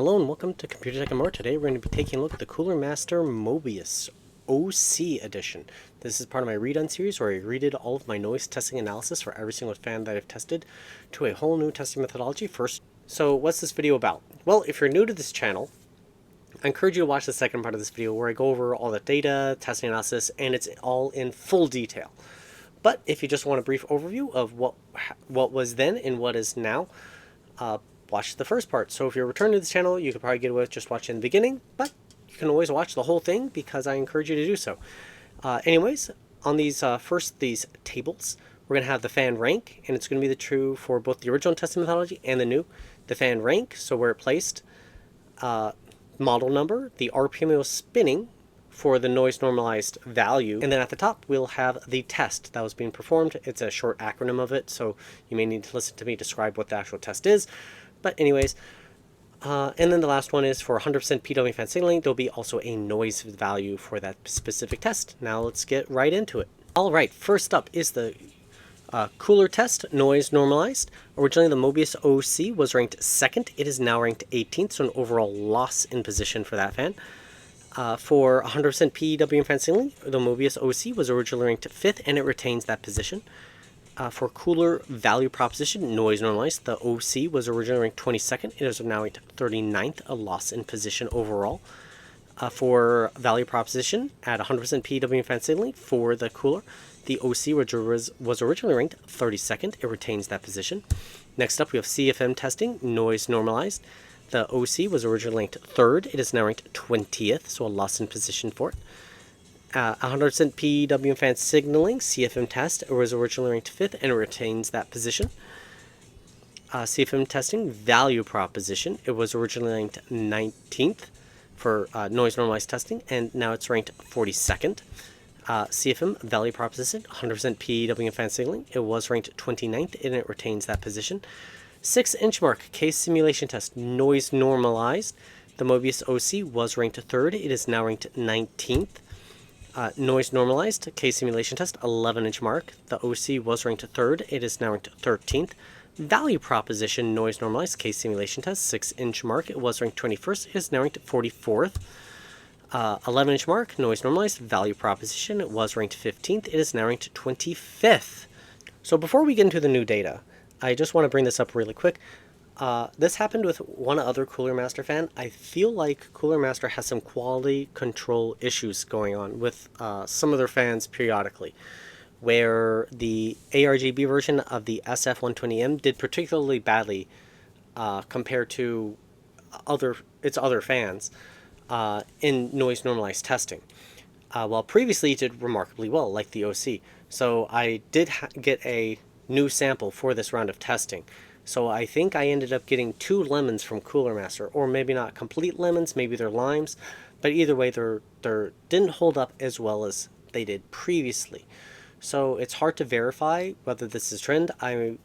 Hello and welcome to Computer Tech and More. Today we're going to be taking a look at the Cooler Master Mobius OC edition. This is part of my read-on series where I redid all of my noise testing analysis for every single fan that I've tested to a whole new testing methodology first. So what's this video about? Well, if you're new to this channel, I encourage you to watch the second part of this video where I go over all the data, testing analysis, and it's all in full detail. But if you just want a brief overview of what was then and what is now, watch the first part. So if you're returning to this channel, you could probably get away with just watching the beginning, but you can always watch the whole thing because I encourage you to do so. Anyways, on these these tables, we're going to have the fan rank, and it's going to be the true for both the original testing methodology and the new. The fan rank, so where it placed, model number, the RPM it was spinning for the noise normalized value, and then at the top we'll have the test that was being performed. It's a short acronym of it, so you may need to listen to me describe what the actual test is. But anyways, and then the last one is for 100% PWM fan signaling. There'll be also a noise value for that specific test. Now let's get right into it. All right, first up is the cooler test, noise normalized. Originally the Mobius OC was ranked 2nd. It is now ranked 18th, so an overall loss in position for that fan. For 100% PWM fan signaling, the Mobius OC was originally ranked 5th, and it retains that position. For cooler value proposition, noise normalized, the OC was originally ranked 22nd. It is now ranked 39th, a loss in position overall. For value proposition, at 100% PWM fan signaling for the cooler, the OC was originally ranked 32nd. It retains that position. Next up, we have CFM testing, noise normalized. The OC was originally ranked 3rd. It is now ranked 20th, so a loss in position for it. 100% PWM fan signaling, CFM test, it was originally ranked 5th, and it retains that position. CFM testing, value proposition, it was originally ranked 19th for noise normalized testing, and now it's ranked 42nd. CFM, value proposition, 100% PWM fan signaling, it was ranked 29th, and it retains that position. 6-inch mark, case simulation test, noise normalized, the Mobius OC was ranked 3rd, it is now ranked 19th. Noise normalized, case simulation test, 11-inch mark. The OC was ranked 3rd. It is now ranked 13th. Value proposition, noise normalized, case simulation test, 6-inch mark. It was ranked 21st. It is now ranked 44th. 11-inch mark, noise normalized, value proposition. It was ranked 15th. It is now ranked 25th. So before we get into the new data, I just want to bring this up really quick. This happened with one other Cooler Master fan. I feel like Cooler Master has some quality control issues going on with some of their fans periodically, where the ARGB version of the SF120M did particularly badly compared to its other fans in noise normalized testing, while previously it did remarkably well, like the OC. So I did get a new sample for this round of testing. So I think I ended up getting 2 lemons from Cooler Master, or maybe not complete lemons, maybe they're limes, but either way they didn't hold up as well as they did previously. So it's hard to verify whether this is a trend. I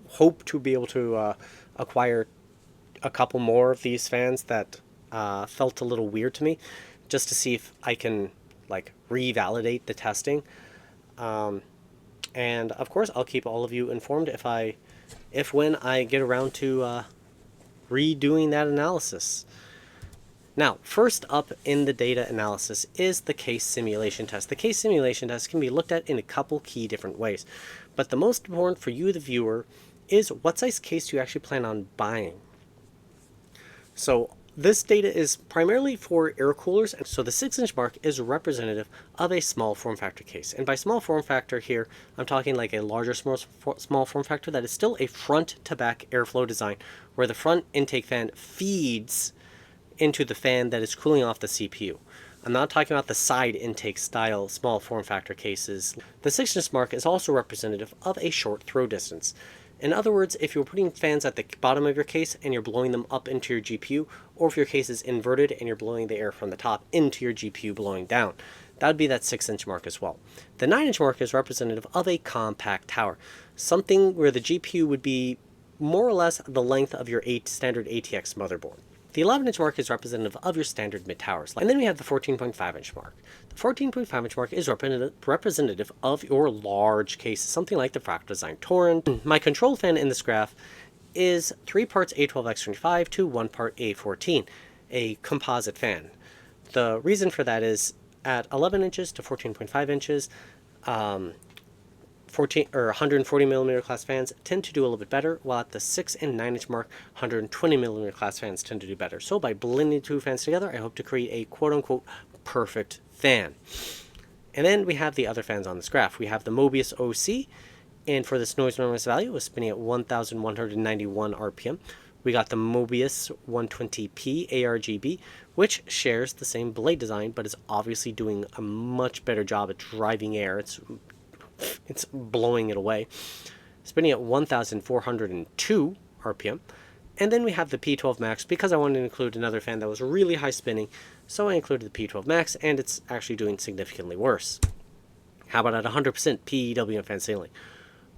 hope to be able to acquire a couple more of these fans that felt a little weird to me, just to see if I can like revalidate the testing. And of course I'll keep all of you informed if when I get around to redoing that analysis. Now, first up in the data analysis is the case simulation test. The case simulation test can be looked at in a couple key different ways, but the most important for you, the viewer, is what size case do you actually plan on buying. So this data is primarily for air coolers, and so the 6-inch mark is representative of a small form factor case. And by small form factor here, I'm talking like a larger small form factor that is still a front to back airflow design, where the front intake fan feeds into the fan that is cooling off the CPU. I'm not talking about the side intake style small form factor cases. The 6-inch mark is also representative of a short throw distance. In other words, if you're putting fans at the bottom of your case and you're blowing them up into your GPU, or if your case is inverted and you're blowing the air from the top into your GPU blowing down, that would be that 6-inch mark as well. The 9-inch mark is representative of a compact tower, something where the GPU would be more or less the length of your standard ATX motherboard. The 11-inch mark is representative of your standard mid-towers. And then we have the 14.5-inch mark. The 14.5-inch mark is representative of your large cases, something like the Fractal Design Torrent. My control fan in this graph is 3 parts A12X25 to 1 part A14, a composite fan. The reason for that is at 11 inches to 14.5 inches, 140 millimeter class fans tend to do a little bit better, while at the 6 and 9 inch mark, 120 millimeter class fans tend to do better. So by blending two fans together, I hope to create a quote-unquote perfect fan. And then we have the other fans on this graph. We have the Mobius OC, and for this noise normalized value, it was spinning at 1,191 RPM. We got the Mobius 120p ARGB, which shares the same blade design, but is obviously doing a much better job at driving air. It's blowing it away. Spinning at 1,402 RPM. And then we have the P12 Max, because I wanted to include another fan that was really high spinning, so I included the P12 Max, and it's actually doing significantly worse. How about at 100% PEWM fan signaling?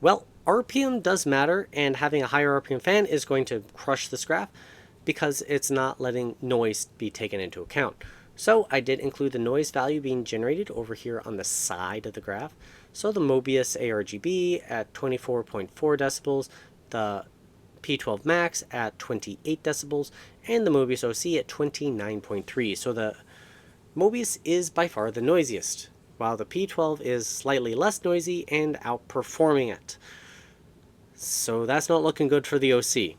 Well, RPM does matter, and having a higher RPM fan is going to crush this graph because it's not letting noise be taken into account. So I did include the noise value being generated over here on the side of the graph. So the Mobius ARGB at 24.4 decibels, the P12 Max at 28 decibels, and the Mobius OC at 29.3. So the Mobius is by far the noisiest, while the P12 is slightly less noisy and outperforming it. So that's not looking good for the OC.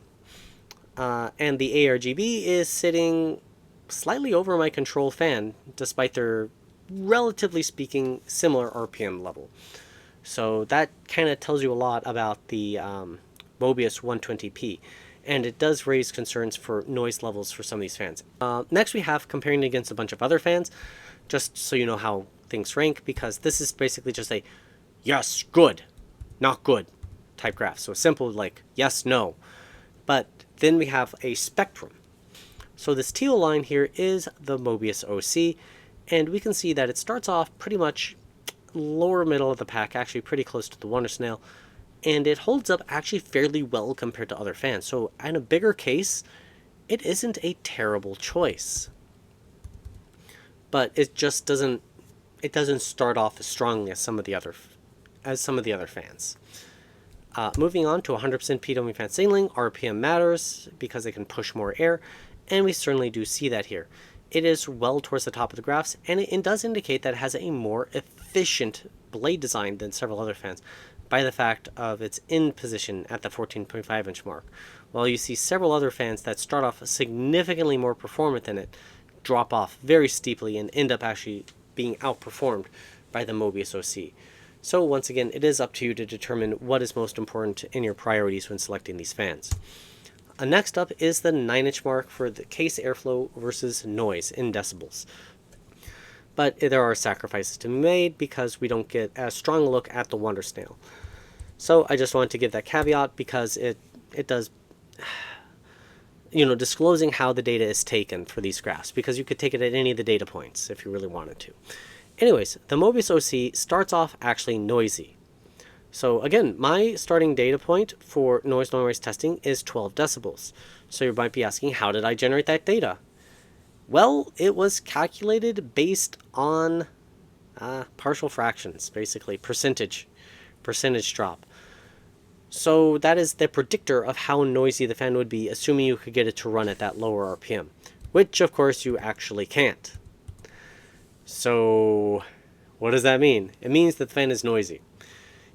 And the ARGB is sitting slightly over my control fan, despite their, relatively speaking, similar RPM level. So that kind of tells you a lot about the Mobius 120p. And it does raise concerns for noise levels for some of these fans. Next we have comparing it against a bunch of other fans, just so you know how things rank, because this is basically just a yes, good, not good type graph. So simple like yes, no. But then we have a spectrum. So this teal line here is the Mobius OC, and we can see that it starts off pretty much lower middle of the pack, actually pretty close to the Wonder Snail, and it holds up actually fairly well compared to other fans. So in a bigger case, it isn't a terrible choice. But it just doesn't start off as strongly as some of the other fans. Moving on to 100% PWM fan signaling, RPM matters because it can push more air, and we certainly do see that here. It is well towards the top of the graphs, and it does indicate that it has a more efficient blade design than several other fans by the fact of its in position at the 14.5 inch mark. While you see several other fans that start off significantly more performant than it, drop off very steeply and end up actually being outperformed by the Mobius OC. So once again, it is up to you to determine what is most important in your priorities when selecting these fans. Next up is the 9 inch mark for the case airflow versus noise in decibels. But there are sacrifices to be made because we don't get as strong a look at the Wonder Snail. So I just wanted to give that caveat because it does, disclosing how the data is taken for these graphs, because you could take it at any of the data points if you really wanted to. Anyways, the Mobius OC starts off actually noisy. So again, my starting data point for noise normalized testing is 12 decibels. So you might be asking, how did I generate that data? Well, it was calculated based on partial fractions, basically percentage drop. So that is the predictor of how noisy the fan would be, assuming you could get it to run at that lower RPM, which of course you actually can't. So what does that mean? It means that the fan is noisy.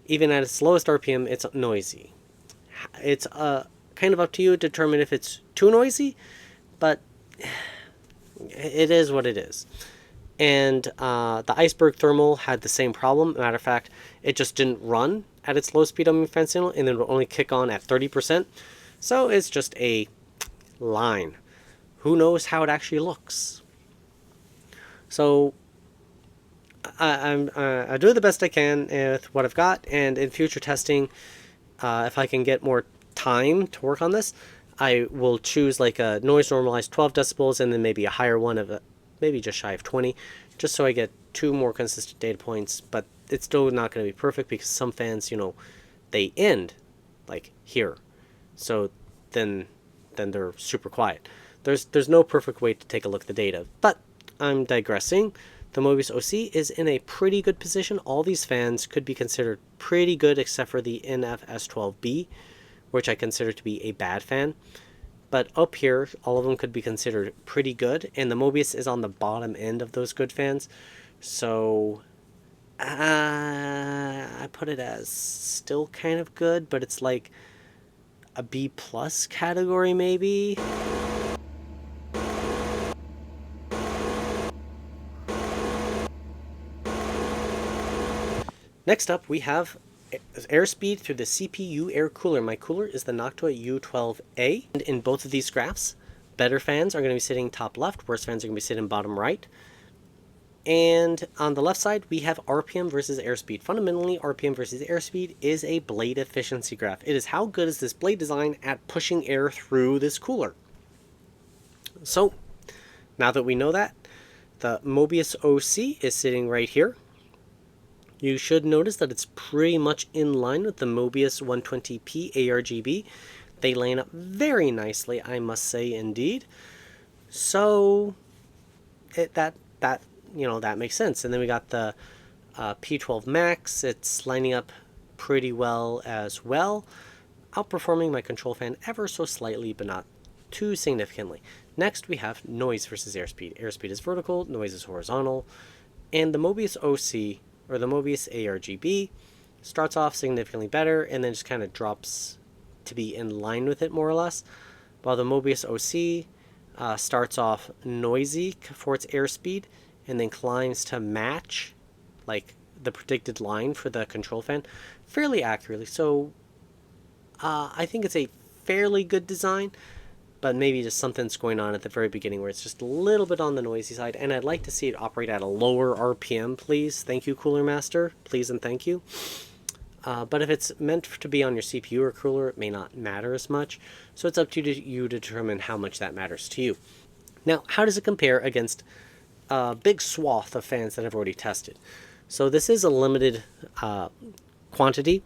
Even at its lowest RPM, it's noisy. It's kind of up to you to determine if it's too noisy, but it is what it is. And the Iceberg Thermal had the same problem. Matter of fact, it just didn't run at its low speed fan signal, and then it would only kick on at 30%. So it's just a line. Who knows how it actually looks? So I'm doing the best I can with what I've got, and in future testing, if I can get more time to work on this, I will choose like a noise normalized 12 decibels and then maybe a higher one of maybe just shy of 20, just so I get 2 more consistent data points. But it's still not going to be perfect because some fans, they end like here, so then they're super quiet. There's no perfect way to take a look at the data, but I'm digressing. The Mobius OC is in a pretty good position. All these fans could be considered pretty good except for the NFS12B, which I consider to be a bad fan. But up here, all of them could be considered pretty good, and the Mobius is on the bottom end of those good fans. So I put it as still kind of good, but it's like a B plus category maybe. Next up, we have airspeed through the CPU air cooler. My cooler is the Noctua U12A. And in both of these graphs, better fans are going to be sitting top left, worse fans are going to be sitting bottom right. And on the left side, we have RPM versus airspeed. Fundamentally, RPM versus airspeed is a blade efficiency graph. It is how good is this blade design at pushing air through this cooler. So, now that we know that, the Mobius OC is sitting right here. You should notice that it's pretty much in line with the Mobius 120p ARGB. They line up very nicely, I must say, indeed. So that makes sense. And then we got the P12 Max. It's lining up pretty well as well, outperforming my control fan ever so slightly, but not too significantly. Next, we have noise versus airspeed. Airspeed is vertical, noise is horizontal, and the Mobius OC, or the Mobius ARGB, starts off significantly better and then just kind of drops to be in line with it more or less, while the Mobius OC starts off noisy for its airspeed and then climbs to match like the predicted line for the control fan fairly accurately. So I think it's a fairly good design, but maybe just something's going on at the very beginning where it's just a little bit on the noisy side, and I'd like to see it operate at a lower RPM, please. Thank you, Cooler Master. Please and thank you. But if it's meant to be on your CPU or cooler, it may not matter as much, so it's up to you to determine how much that matters to you. Now, how does it compare against a big swath of fans that I've already tested? So this is a limited quantity,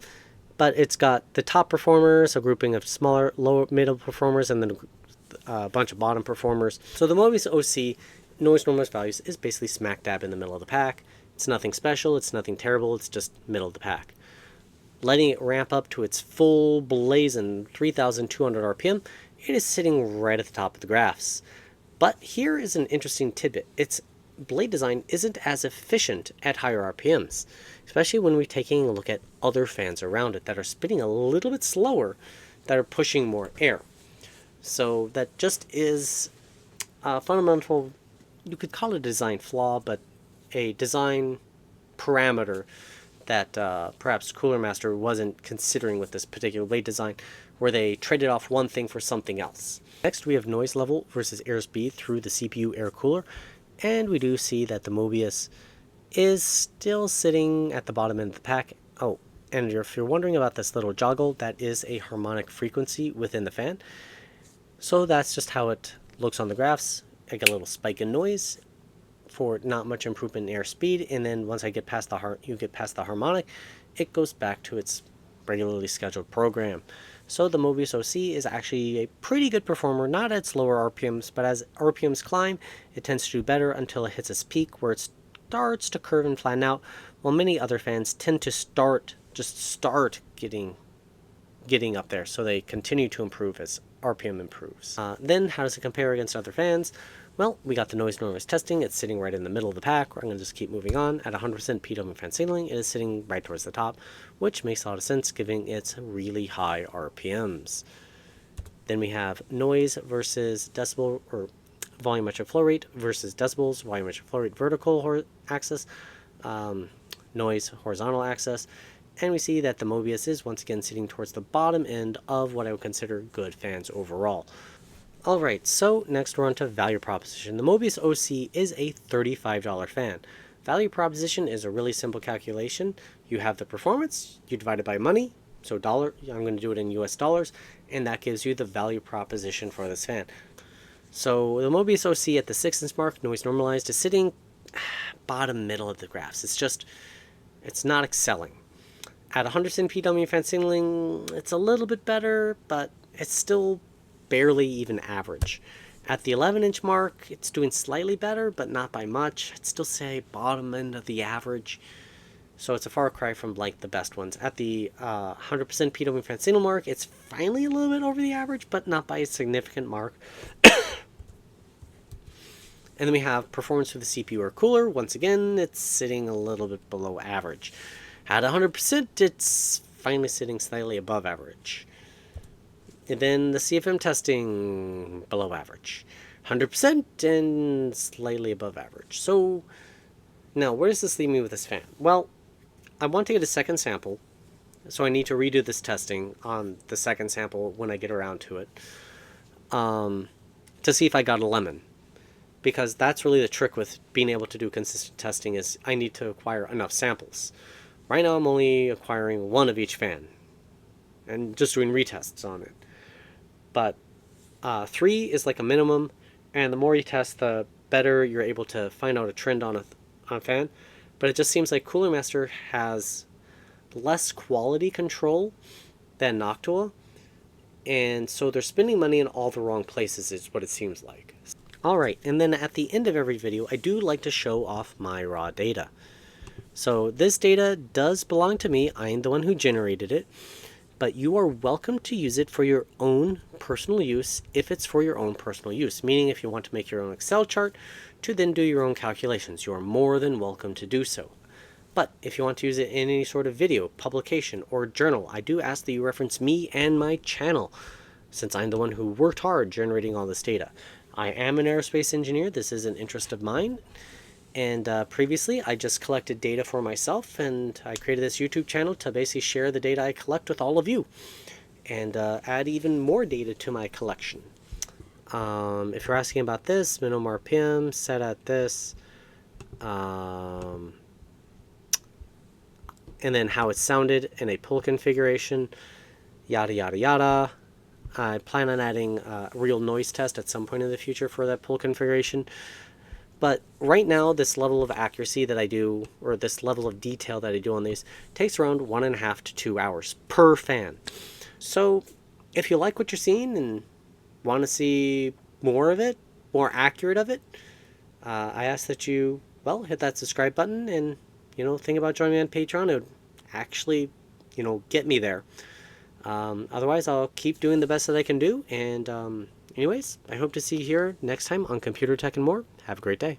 but it's got the top performers, a grouping of smaller, lower, middle performers, and then a bunch of bottom performers. So the Mobius OC noise normalized values is basically smack dab in the middle of the pack. It's nothing special, it's nothing terrible, it's just middle of the pack. Letting it ramp up to its full blazing 3,200 RPM, it is sitting right at the top of the graphs. But here is an interesting tidbit. Its blade design isn't as efficient at higher RPMs, especially when we're taking a look at other fans around it that are spinning a little bit slower, that are pushing more air. So that just is a fundamental, you could call it a design flaw, but a design parameter that perhaps Cooler Master wasn't considering with this particular blade design, where they traded off one thing for something else. Next, we have noise level versus airspeed through the CPU air cooler, and we do see that the Mobius is still sitting at the bottom end of the pack. Oh, and if you're wondering about this little joggle, that is a harmonic frequency within the fan. So that's just how it looks on the graphs. I get a little spike in noise for not much improvement in airspeed, and then once I get past the harmonic, it goes back to its regularly scheduled program. So the Mobius OC is actually a pretty good performer, not at its lower RPMs, but as RPMs climb, it tends to do better until it hits its peak, where it starts to curve and flatten out, while many other fans tend to start getting up there, so they continue to improve as RPM improves. Then how does it compare against other fans? Well, we got the noise normalized testing. It's sitting right in the middle of the pack. I'm going to just keep moving on. At 100% PWM fan signaling, it is sitting right towards the top, which makes a lot of sense given its really high RPMs. Then we have noise versus decibel, or volumetric flow rate versus decibels, volumetric flow rate vertical axis, noise horizontal axis. And we see that the Mobius is once again sitting towards the bottom end of what I would consider good fans overall. Alright, so next we're on to value proposition. The Mobius OC is a $35 fan. Value proposition is a really simple calculation. You have the performance, you divide it by money, so dollar, I'm going to do it in US dollars, and that gives you the value proposition for this fan. So the Mobius OC at the 6-inch mark, noise normalized, is sitting bottom middle of the graphs. It's not excelling. At 100% PWM fan signaling, it's a little bit better, but it's still barely even average. At the 11-inch mark, it's doing slightly better, but not by much. I'd still say bottom end of the average. So it's a far cry from like the best ones. At the 100% PWM fan signal mark, it's finally a little bit over the average, but not by a significant mark. And then we have performance for the CPU or cooler. Once again, it's sitting a little bit below average. At 100%, it's finally sitting slightly above average. And then the CFM testing, below average. 100% and slightly above average. So now, where does this leave me with this fan? Well, I want to get a second sample, so I need to redo this testing on the second sample when I get around to it, to see if I got a lemon. Because that's really the trick with being able to do consistent testing, is I need to acquire enough samples. Right now I'm only acquiring one of each fan and just doing retests on it. But 3 is like a minimum, and the more you test, the better you're able to find out a trend on a fan. But it just seems like Cooler Master has less quality control than Noctua, and so they're spending money in all the wrong places is what it seems like. Alright, and then at the end of every video, I do like to show off my raw data. So this data does belong to me. I am the one who generated it, but you are welcome to use it for your own personal use if it's for your own personal use, meaning if you want to make your own Excel chart to then do your own calculations, you are more than welcome to do so. But if you want to use it in any sort of video, publication, or journal, I do ask that you reference me and my channel, since I'm the one who worked hard generating all this data. I am an aerospace engineer. This is an interest of mine. And previously, I just collected data for myself, and I created this YouTube channel to basically share the data I collect with all of you, and add even more data to my collection. If you're asking about this, minimum RPM, set at this, and then how it sounded in a pull configuration, yada yada yada. I plan on adding a real noise test at some point in the future for that pull configuration. But right now, this level of accuracy that I do, or this level of detail that I do on these, takes around 1.5 to 2 hours per fan. So if you like what you're seeing and want to see more of it, more accurate of it, I ask that you, well, hit that subscribe button and, think about joining me on Patreon. It would actually, get me there. Otherwise, I'll keep doing the best that I can do. And anyways, I hope to see you here next time on Computer Tech and More. Have a great day.